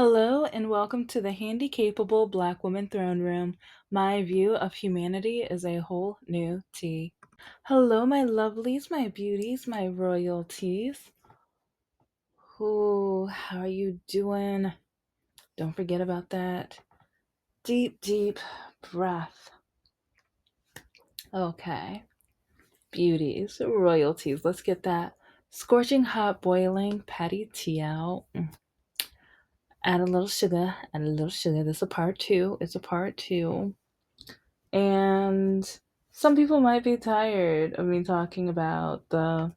Hello and welcome to the Handicapable Black Woman Throne Room. My view of humanity is a whole new tea. Hello, my lovelies, my beauties, my royalties. Ooh, how are you doing? Don't forget about that deep, deep breath. Okay, beauties, royalties. Let's get that scorching hot, boiling patty tea out. Add a little sugar, add a little sugar. This is a part two. It's a part two. And some people might be tired of me talking about the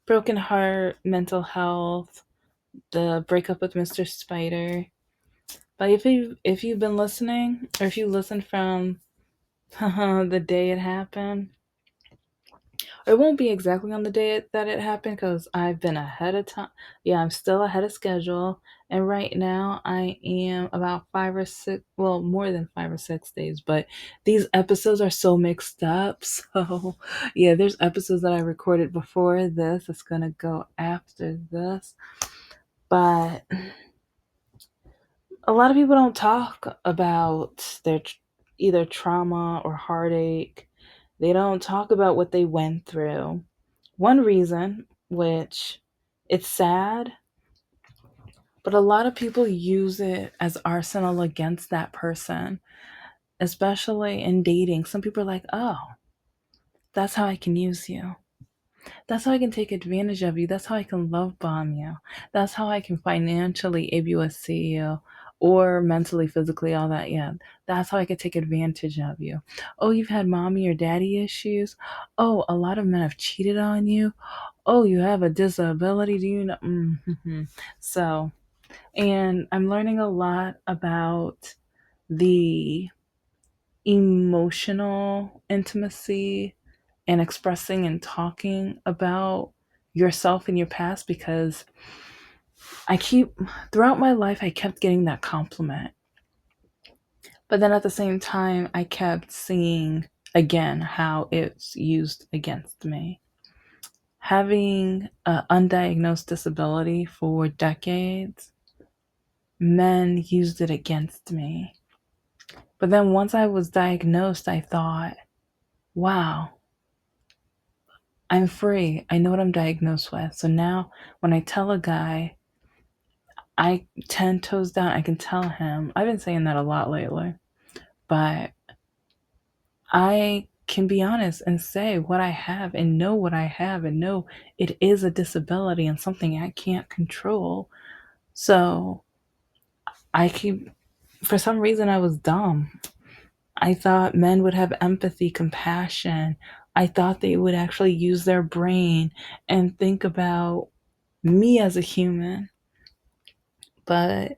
broken heart, mental health, the breakup with Mr. Spider. But if you've been listening, or if you listened from the day it happened, it won't be exactly on the day that it happened because I've been ahead of time. Yeah, I'm still ahead of schedule. And right now I am about 5 or 6, well, more than 5 or 6 days. But these episodes are so mixed up. So, yeah, there's episodes that I recorded before this. It's going to go after this. But a lot of people don't talk about their either trauma or heartache. They don't talk about what they went through. One reason, which it's sad, but a lot of people use it as arsenal against that person, especially in dating. Some people are like, oh, that's how I can use you. That's how I can take advantage of you. That's how I can love bomb you. That's how I can financially abuse you or mentally, physically, all that. Yeah. That's how I can take advantage of you. Oh, you've had mommy or daddy issues. Oh, a lot of men have cheated on you. Oh, you have a disability. Do you know? So, and I'm learning a lot about the emotional intimacy and expressing and talking about yourself and your past because throughout my life, I kept getting that compliment. But then at the same time, I kept seeing again how it's used against me. Having an undiagnosed disability for decades, men used it against me. But then once I was diagnosed, I thought, wow, I'm free. I know what I'm diagnosed with. So now when I tell a guy, I 10 toes down, I can tell him. I've been saying that a lot lately, but I can be honest and say what I have and know what I have and know it is a disability and something I can't control. So for some reason, I was dumb. I thought men would have empathy, compassion. I thought they would actually use their brain and think about me as a human. But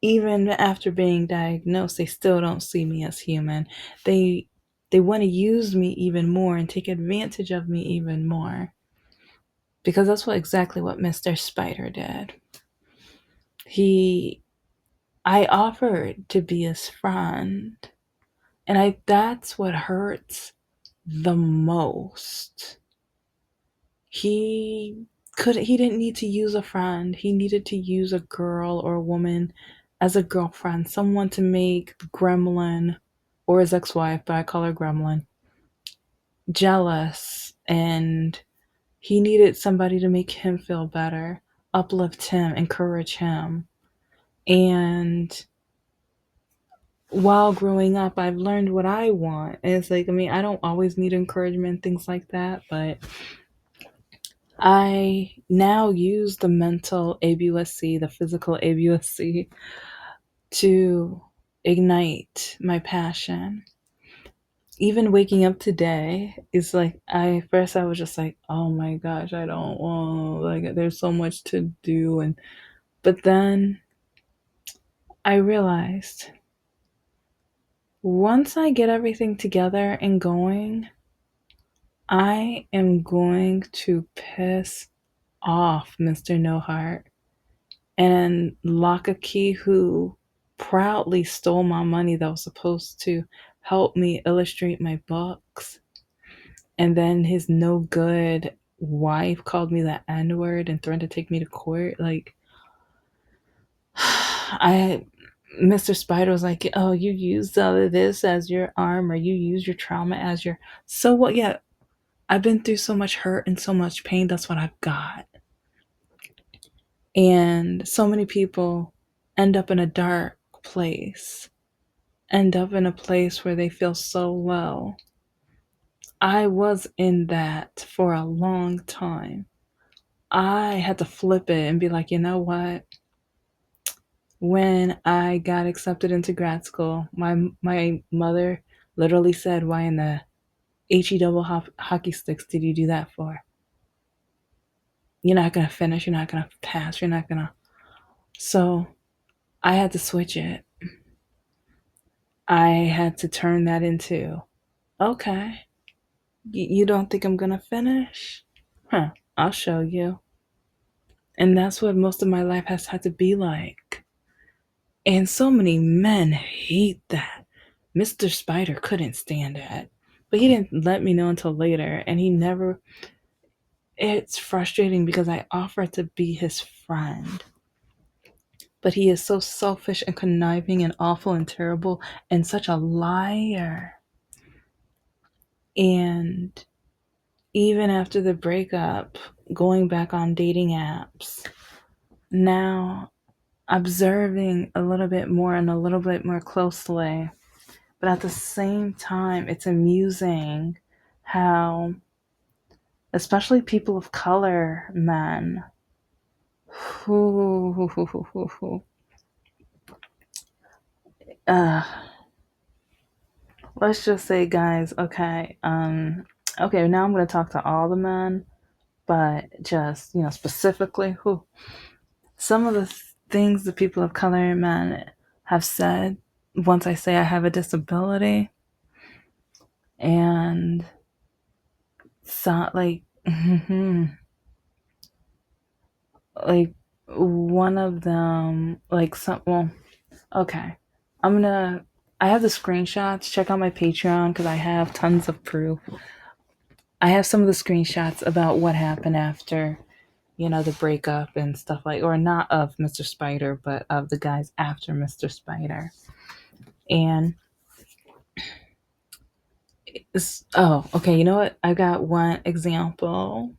even after being diagnosed, they still don't see me as human. They they want to use me even more and take advantage of me even more. Because that's exactly what Mr. Spider did. He I offered to be his friend. And I that's what hurts the most. He he didn't need to use a friend. He needed to use a girl or a woman as a girlfriend, someone to make Gremlin or his ex-wife, but I call her Gremlin, jealous, and he needed somebody to make him feel better, uplift him, encourage him. And while growing up, I've learned what I want. And it's like, I mean, I don't always need encouragement, things like that, but I now use the mental ABUSC, the physical ABUSC, to ignite my passion. Even waking up today is like first I was just like, oh my gosh, I don't want, like, there's so much to do. And but then I realized once I get everything together and going, I am going to piss off Mr. No Heart and Lakaki, who proudly stole my money that was supposed to help me illustrate my books. And then his no good wife called me the N word and threatened to take me to court. Like, I Mr. Spider was like, "Oh, you used this as your arm, or you use your trauma as your." So what? Yeah, I've been through so much hurt and so much pain. That's what I've got. And so many people end up in a dark place, end up in a place where they feel so low. I was in that for a long time. I had to flip it and be like, you know what? When I got accepted into grad school, my mother literally said, "Why in the he double hockey sticks did you do that for? You're not gonna finish. You're not gonna pass. You're not gonna." So I had to switch it. I had to turn that into, okay, you don't think I'm gonna finish? Huh? I'll show you. And that's what most of my life has had to be like. And so many men hate that. Mr. Spider couldn't stand it. But he didn't let me know until later. And he never, it's frustrating because I offered to be his friend. But he is so selfish and conniving and awful and terrible and such a liar. And even after the breakup, going back on dating apps, now observing a little bit more and a little bit more closely. But at the same time, it's amusing how, especially people of color men, who, uh, let's just say, guys, okay, okay, now I'm going to talk to all the men, but just, specifically who, some of the things the people of color men have said once I say I have a disability, and so, like, like one of them, like some, well, okay, I'm gonna, I have the screenshots. Check out my Patreon because I have tons of proof. I have some of the screenshots about what happened after, the breakup and stuff, like, or not of Mr. Spider, but of the guys after Mr. Spider. And oh, okay, you know what? I got one example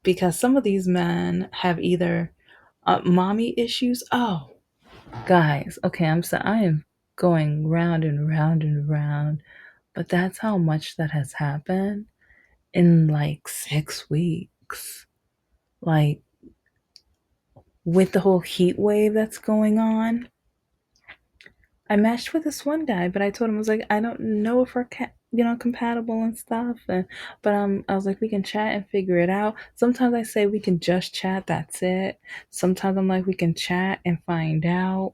because some of these men have either mommy issues. Oh, guys, okay, I am going round and round and round, but that's how much that has happened in like 6 weeks. Like, with the whole heat wave that's going on, I matched with this one guy, but I told him, I was like, I don't know if we're compatible and stuff, and but I was like, we can chat and figure it out. Sometimes I say we can just chat, that's it. Sometimes I'm like, we can chat and find out.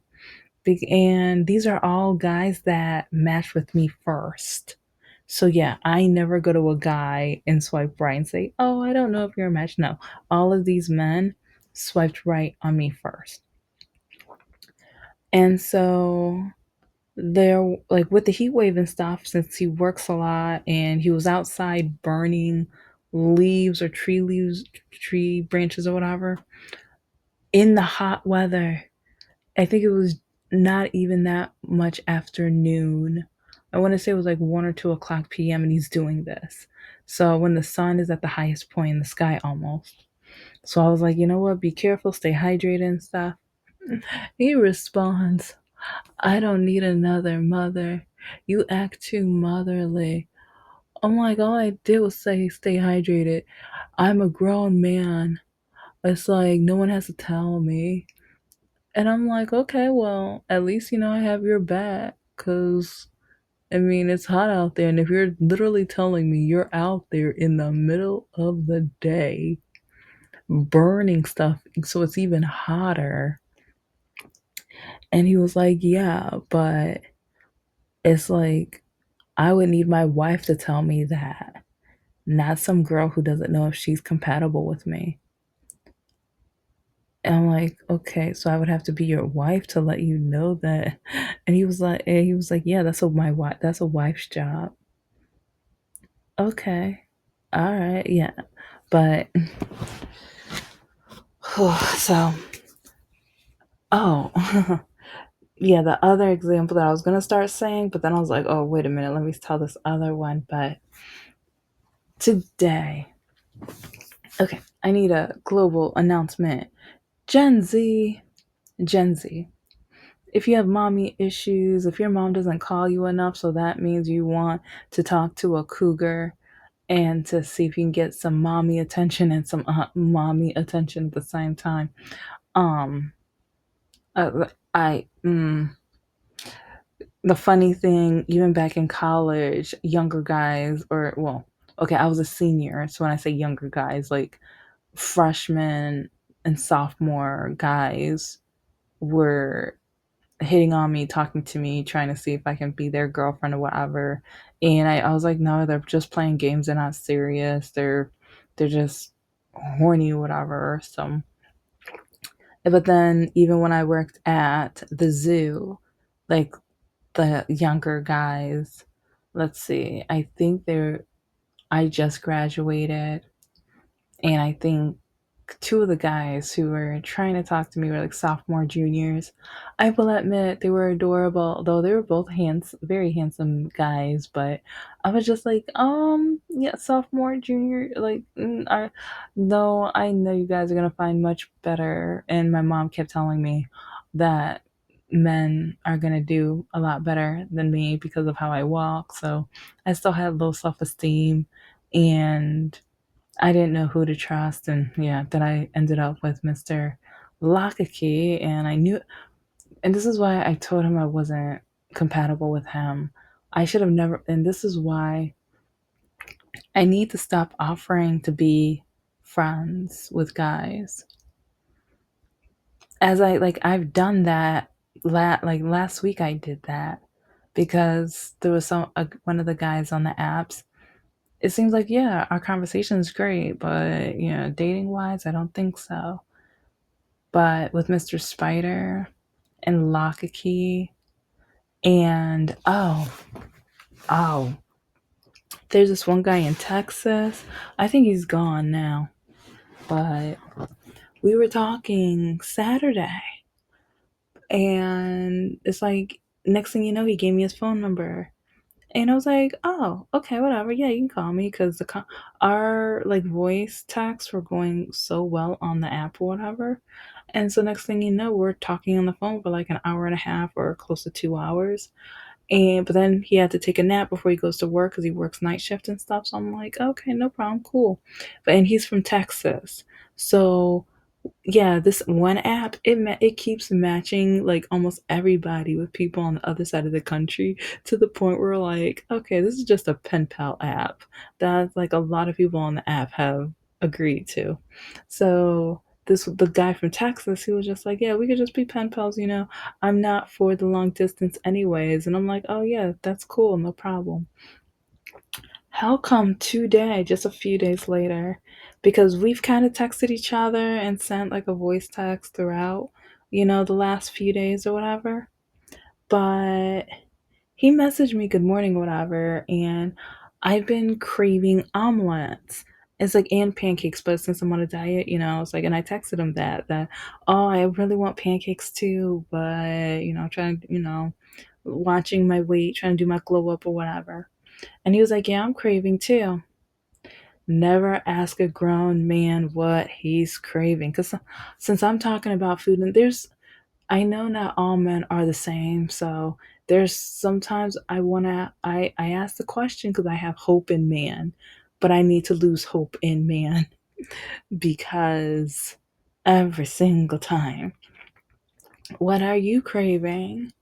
And these are all guys that match with me first. So yeah, I never go to a guy and swipe right and say, "Oh, I don't know if you're a match." No, all of these men swiped right on me first. And so they're like, with the heat wave and stuff, since he works a lot and he was outside burning leaves or tree branches or whatever in the hot weather. I think it was not even that much after noon. I want to say it was like 1 or 2 o'clock p.m. and he's doing this. So when the sun is at the highest point in the sky almost. So I was like, you know what? Be careful, stay hydrated and stuff. He responds, "I don't need another mother. You act too motherly." I'm like, all I did was say stay hydrated. I'm a grown man. It's like no one has to tell me. And I'm like, okay, well, at least I have your back, cause I mean it's hot out there, and if you're literally telling me you're out there in the middle of the day burning stuff, so it's even hotter. And he was like, yeah, but it's like I would need my wife to tell me that, not some girl who doesn't know if she's compatible with me. And I'm like, okay, so I would have to be your wife to let you know that. And he was like, yeah, that's a wife's job. Okay. All right. Yeah. But so, oh, yeah, the other example that I was gonna start saying, but then I was like, oh, wait a minute, let me tell this other one. But today, okay, I need a global announcement. Gen Z, Gen Z. If you have mommy issues, if your mom doesn't call you enough, so that means you want to talk to a cougar and to see if you can get some mommy attention and some mommy attention at the same time. Um, I the funny thing, even back in college, younger guys, or well, okay, I was a senior, so when I say younger guys, like freshmen and sophomore guys were hitting on me, talking to me, trying to see if I can be their girlfriend or whatever. And I was like, no, they're just playing games. They're not serious. They're just horny or whatever. So, but then even when I worked at the zoo, like the younger guys, let's see, I just graduated, and I think two of the guys who were trying to talk to me were like sophomore juniors. I will admit they were adorable, though they were both very handsome guys. But I was just like, yeah, sophomore, junior, like, no, I know you guys are gonna find much better. And my mom kept telling me that men are gonna do a lot better than me because of how I walk. So I still had low self esteem, and I didn't know who to trust, and yeah, then I ended up with Mr. Lockakey, and I knew, and this is why I told him I wasn't compatible with him. I should have never, and this is why I need to stop offering to be friends with guys. As I've done that, like last week I did that because there was one of the guys on the apps. It seems like, yeah, our conversation is great, but dating wise, I don't think so. But with Mr. Spider and Lockakey and oh, there's this one guy in Texas. I think he's gone now, but we were talking Saturday, and it's like next thing you know, he gave me his phone number. And I was like, oh, okay, whatever. Yeah, you can call me because our like voice texts were going so well on the app or whatever. And so next thing you know, we're talking on the phone for like an hour and a half or close to 2 hours. And but then he had to take a nap before he goes to work because he works night shift and stuff. So I'm like, okay, no problem, cool. But and he's from Texas, so yeah, this one app it keeps matching like almost everybody with people on the other side of the country to the point where like, okay, this is just a pen pal app that like a lot of people on the app have agreed to. So the guy from Texas, he was just like, yeah, we could just be pen pals, you know. I'm not for the long distance anyways, and I'm like, oh yeah, that's cool, no problem. How come today, just a few days later? Because we've kind of texted each other and sent like a voice text throughout, the last few days or whatever. But he messaged me good morning, whatever, and I've been craving omelets. It's like and pancakes, but since I'm on a diet, it's like, and I texted him that oh, I really want pancakes too, but trying, watching my weight, trying to do my glow up or whatever. And he was like, yeah, I'm craving too. Never ask a grown man what he's craving. Because since I'm talking about food, and I know not all men are the same. So there's sometimes I ask the question because I have hope in man, but I need to lose hope in man because every single time, what are you craving?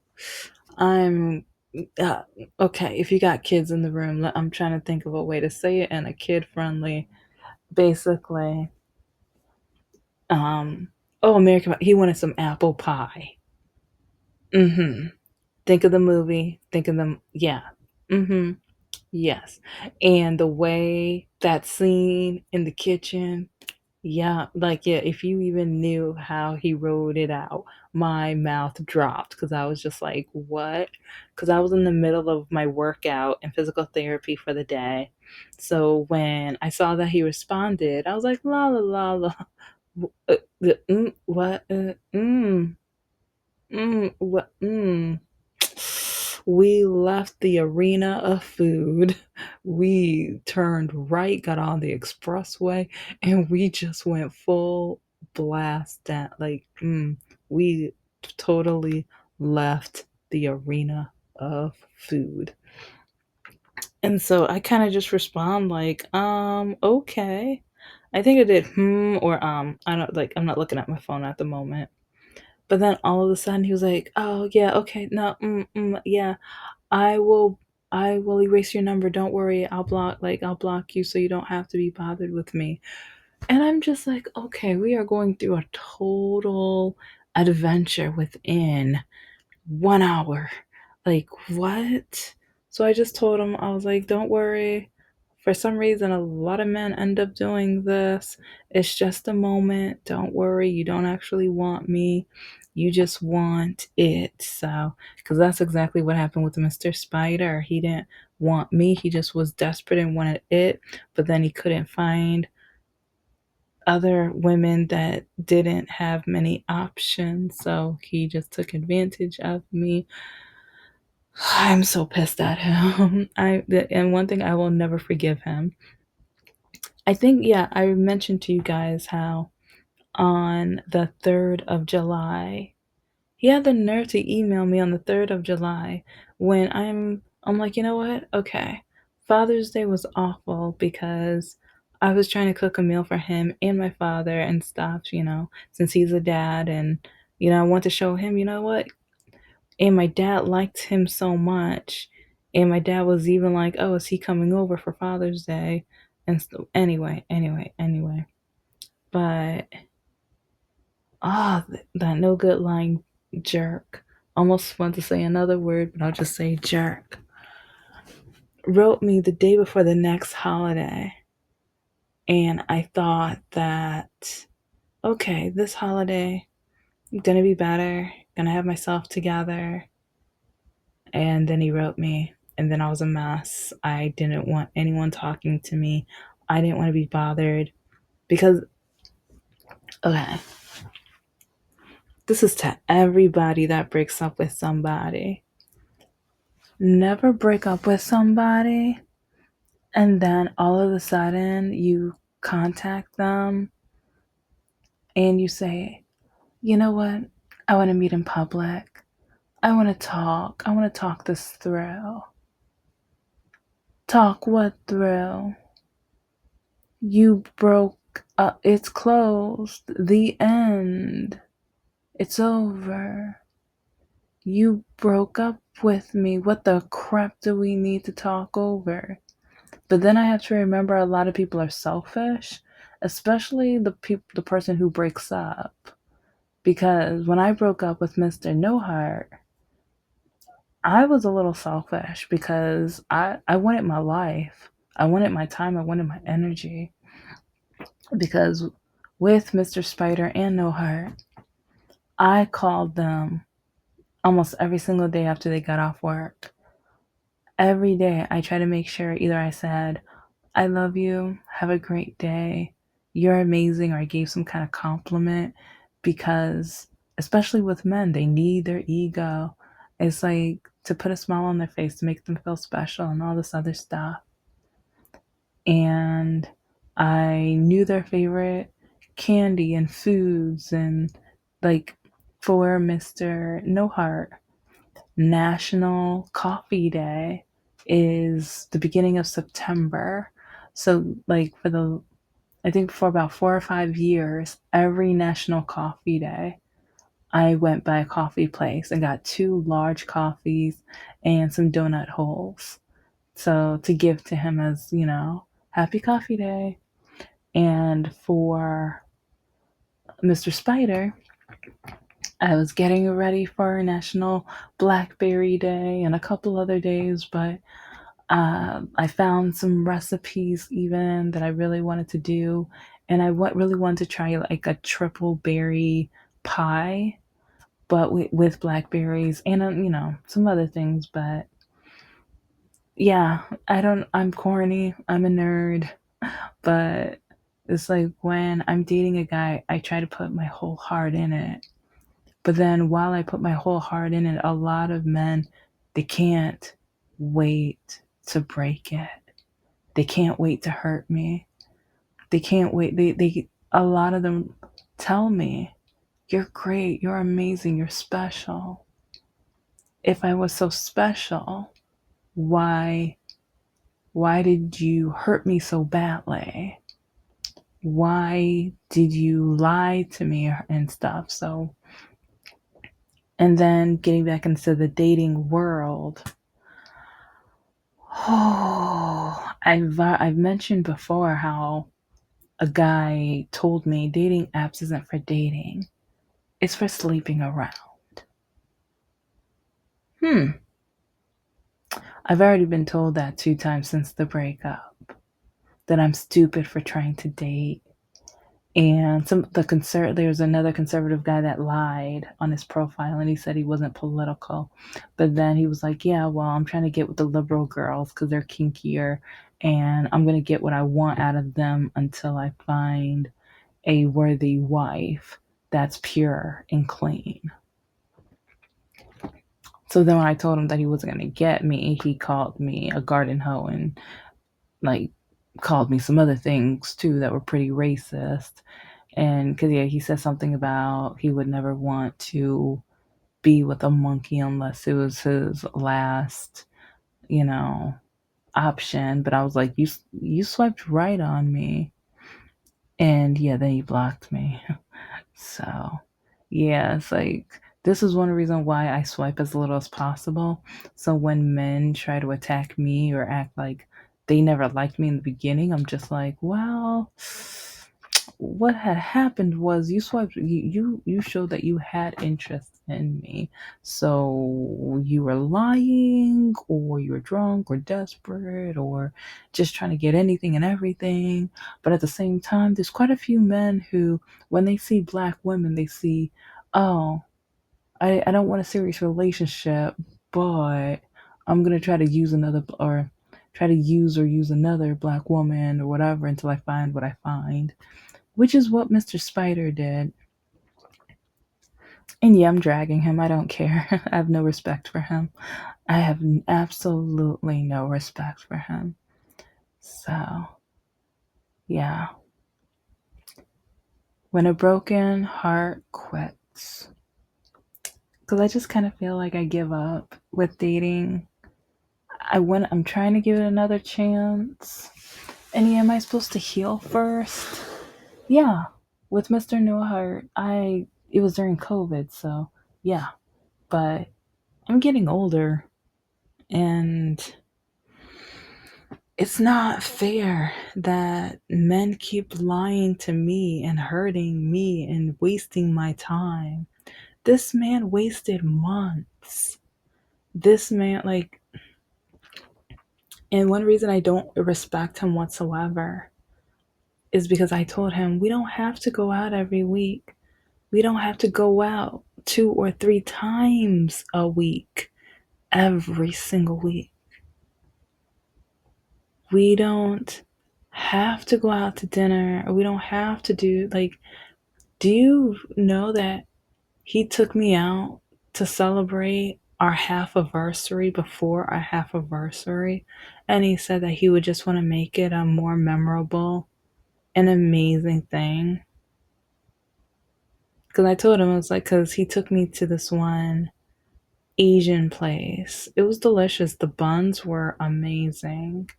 I'm uh, okay. If you got kids in the room, I'm trying to think of a way to say it in a kid friendly. Basically, um, oh, American Pie. He wanted some apple pie. Mm-hmm. Think of the movie. Think of them. Yeah. Mm-hmm. Yes. And the way that scene in the kitchen. Yeah, like yeah, if you even knew how he wrote it out, my mouth dropped because I was just like, what? Because I was in the middle of my workout and physical therapy for the day. So when I saw that he responded, I was like, la la la la. What? We left the arena of food. We turned right, got on the expressway, and we just went full blast at we totally left the arena of food. And so I kind of just respond like, okay. I think I did or I don't like I'm not looking at my phone at the moment. But then all of a sudden he was like, "Oh yeah, okay, no, yeah, I will, I will erase your number. Don't worry, I'll block you so you don't have to be bothered with me." And I'm just like, okay, we are going through a total adventure within 1 hour. Like, what? So I just told him, I was like, don't worry. For some reason, a lot of men end up doing this. It's just a moment. Don't worry. You don't actually want me. You just want it. So, because that's exactly what happened with Mr. Spider. He didn't want me. He just was desperate and wanted it. But then he couldn't find other women that didn't have many options. So he just took advantage of me. I'm so pissed at him. And one thing I will never forgive him. I think yeah, I mentioned to you guys how on the 3rd of July, he had the nerve to email me on the 3rd of July when I'm like, "You know what? Okay. Father's Day was awful because I was trying to cook a meal for him and my father and stuff, since he's a dad and I want to show him, you know what? And my dad liked him so much. And my dad was even like, "Oh, is he coming over for Father's Day?" And so, anyway. But, that no good lying jerk. Almost want to say another word, but I'll just say jerk. Wrote me the day before the next holiday. And I thought that, okay, this holiday, I'm gonna be better, gonna have myself together. And then he wrote me, and then I was a mess. I didn't want anyone talking to me. I didn't want to be bothered because, okay, this is to everybody that breaks up with somebody. Never break up with somebody and then all of a sudden you contact them and you say, "You know what? I want to meet in public. I want to talk. I want to talk this through." Talk what through? You broke up. It's closed. The end. It's over. You broke up with me. What the crap do we need to talk over? But then I have to remember a lot of people are selfish, especially the person who breaks up. Because when I broke up with Mr. No Heart, I was a little selfish because I wanted my life. I wanted my time. I wanted my energy. Because with Mr. Spider and No Heart, I called them almost every single day after they got off work. Every day I try to make sure either I said, "I love you, have a great day, you're amazing," or I gave some kind of compliment because, especially with men, they need their ego. It's like to put a smile on their face to make them feel special and all this other stuff. And I knew their favorite candy and foods and like for Mr. No Heart, National Coffee Day is the beginning of September. So like for the I think for about 4 or 5 years, every National Coffee Day, I went by a coffee place and got two large coffees and some donut holes. So to give to him as, happy coffee day. And for Mr. Spider, I was getting ready for National Blackberry Day and a couple other days, but I found some recipes even that I really wanted to do, and really wanted to try like a triple berry pie, but with blackberries and some other things. But yeah, I'm corny. I'm a nerd, but it's like when I'm dating a guy, I try to put my whole heart in it. But then while I put my whole heart in it, a lot of men, they can't wait to break it. They can't wait to hurt me. They can't wait. A lot of them tell me, "You're great. You're amazing. You're special." If I was so special, why did you hurt me so badly? Why did you lie to me and stuff? So, and then getting back into the dating world, oh, I've mentioned before how a guy told me dating apps isn't for dating, it's for sleeping around. Hmm. I've already been told that 2 times since the breakup, that I'm stupid for trying to date. And there's another conservative guy that lied on his profile, and he said he wasn't political, but then he was like, "Yeah, well, I'm trying to get with the liberal girls because they're kinkier, and I'm gonna get what I want out of them until I find a worthy wife that's pure and clean." So then when I told him that he wasn't gonna get me, he called me a garden hoe and like called me some other things too that were pretty racist. And because, yeah, he said something about he would never want to be with a monkey unless it was his last, you know, option. But I was like, you swiped right on me. And yeah, then he blocked me. So, yeah, it's like this is one reason why I swipe as little as possible. So when men try to attack me or act like they never liked me in the beginning, I'm just like, well, what had happened was you swiped, you showed that you had interest in me. So you were lying, or you were drunk, or desperate, or just trying to get anything and everything. But at the same time, there's quite a few men who, when they see black women, they see, oh, I don't want a serious relationship, but I'm gonna try to use another, or try to use another black woman or whatever until I find what I find, which is what Mr. Spider did. And yeah, I'm dragging him. I don't care. I have no respect for him. I have absolutely no respect for him. So, yeah. When a broken heart quits. Because I just kind of feel like I give up with dating. I'm trying to give it another chance. And yeah, am I supposed to heal first? Yeah. With Mr. Newhart, it was during COVID, so yeah. But I'm getting older, and it's not fair that men keep lying to me and hurting me and wasting my time. This man wasted months. This man, like, and one reason I don't respect him whatsoever is because I told him we don't have to go out every week. We don't have to go out 2 or 3 times a week, every single week. We don't have to go out to dinner, or we don't have to do, like, do you know that he took me out to celebrate our half anniversary before our half anniversary? And he said that he would just want to make it a more memorable and amazing thing. Because I told him, I was like, because he took me to this one Asian place. It was delicious. The buns were amazing.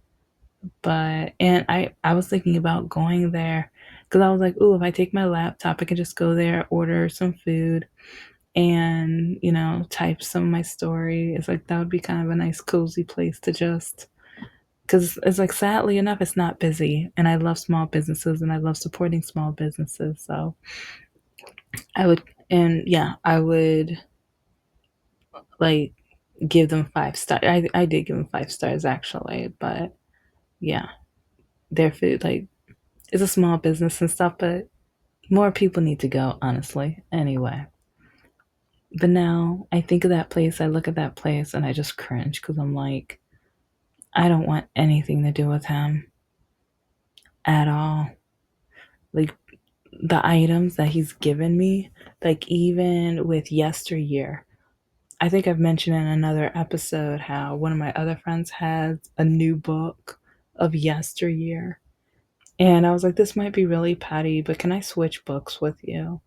And I was thinking about going there because I was like, ooh, if I take my laptop, I can just go there, order some food, and, type some of my story. It's like that would be kind of a nice, cozy place to just, because it's like, sadly enough, it's not busy. And I love small businesses and I love supporting small businesses. So I would, and yeah, I would like give them 5 stars. I did give them 5 stars actually, but yeah, their food, like, it's a small business and stuff, but more people need to go, honestly. Anyway, but now I think of that place, I look at that place, and I just cringe because I'm like, I don't want anything to do with him at all. Like, the items that he's given me, like even with yesteryear. I think I've mentioned in another episode how one of my other friends has a new book of yesteryear. And I was like, this might be really petty, but can I switch books with you?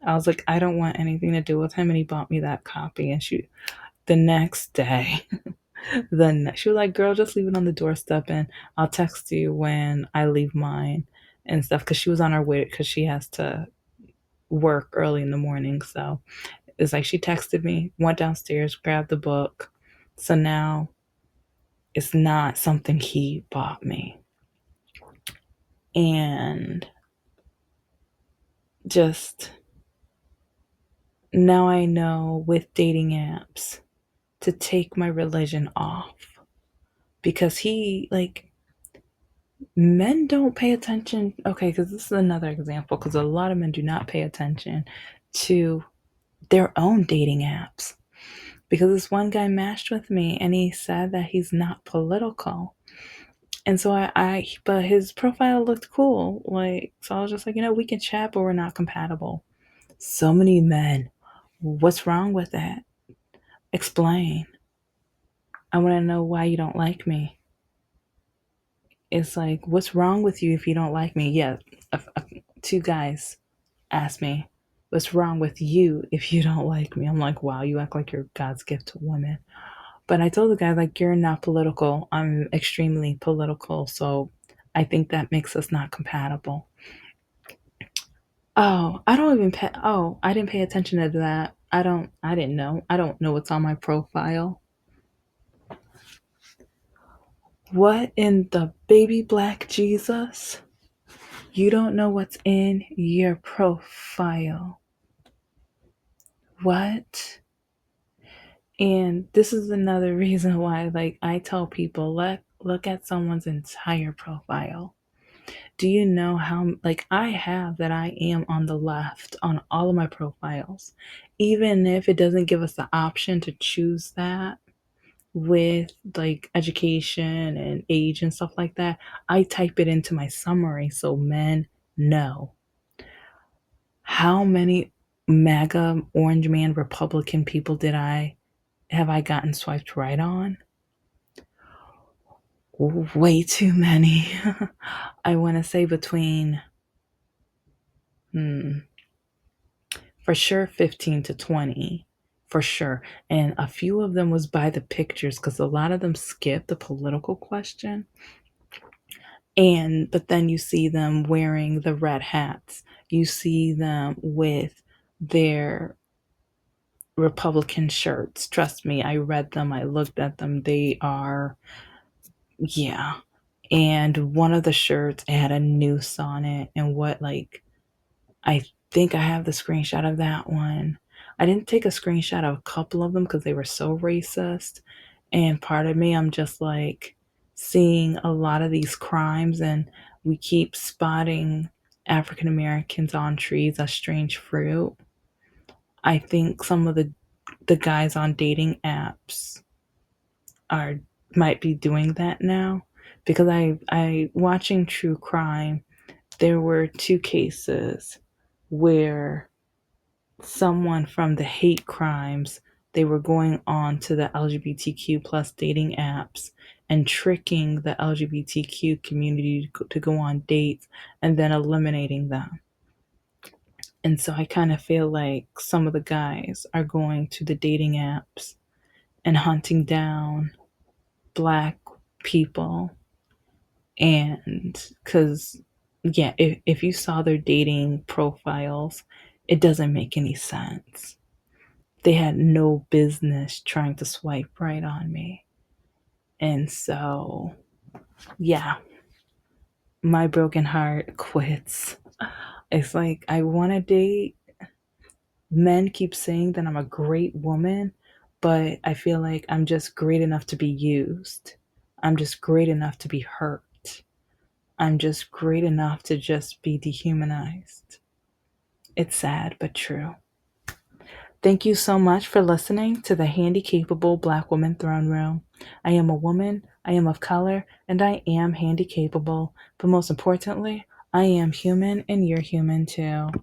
I was like, I don't want anything to do with him. And he bought me that copy. And the next day, she was like, girl, just leave it on the doorstep and I'll text you when I leave mine and stuff. Cause she was on her way, cause she has to work early in the morning. So it's like she texted me, went downstairs, grabbed the book. So now it's not something he bought me. And just now I know with dating apps to take my religion off because men don't pay attention. Okay, because this is another example because a lot of men do not pay attention to their own dating apps. Because this one guy matched with me and he said that he's not political. And so but his profile looked cool. So I was just like, we can chat, but we're not compatible. So many men. What's wrong with that? Explain. I want to know why you don't like me. It's like, what's wrong with you if you don't like me? Yeah, two guys asked me, what's wrong with you if you don't like me? I'm like, wow, you act like you're God's gift to women. But I told the guy, like, you're not political. I'm extremely political. So I think that makes us not compatible. Oh, I didn't pay attention to that. I didn't know. I don't know what's on my profile. What in the baby black Jesus? You don't know what's in your profile. What? And this is another reason why, like, I tell people, look at someone's entire profile. Do you know how, like, I have that I am on the left on all of my profiles, even if it doesn't give us the option to choose that with like education and age and stuff like that. I type it into my summary so men know. How many MAGA, orange man, Republican people have I gotten swiped right on? Way too many. I want to say between, for sure, 15 to 20. For sure. And a few of them was by the pictures because a lot of them skip the political question. But then you see them wearing the red hats. You see them with their Republican shirts. Trust me, I read them, I looked at them. They are, yeah. And one of the shirts had a noose on it. And I think I have the screenshot of that one. I didn't take a screenshot of a couple of them because they were so racist. And part of me, I'm just like seeing a lot of these crimes, and we keep spotting African Americans on trees as strange fruit. I think some of the guys on dating apps are might be doing that now because I watching true crime. There were two cases where someone from the hate crimes, they were going on to the LGBTQ plus dating apps and tricking the LGBTQ community to go on dates and then eliminating them. And so I kind of feel like some of the guys are going to the dating apps and hunting down black people. And because, yeah, if you saw their dating profiles, it doesn't make any sense. They had no business trying to swipe right on me. And so, yeah, my broken heart quits. It's like I want to date. Men keep saying that I'm a great woman, but I feel like I'm just great enough to be used. I'm just great enough to be hurt. I'm just great enough to just be dehumanized. It's sad, but true. Thank you so much for listening to the Handicapable Black Woman Throne Room. I am a woman, I am of color, and I am handicapable. But most importantly, I am human and you're human too.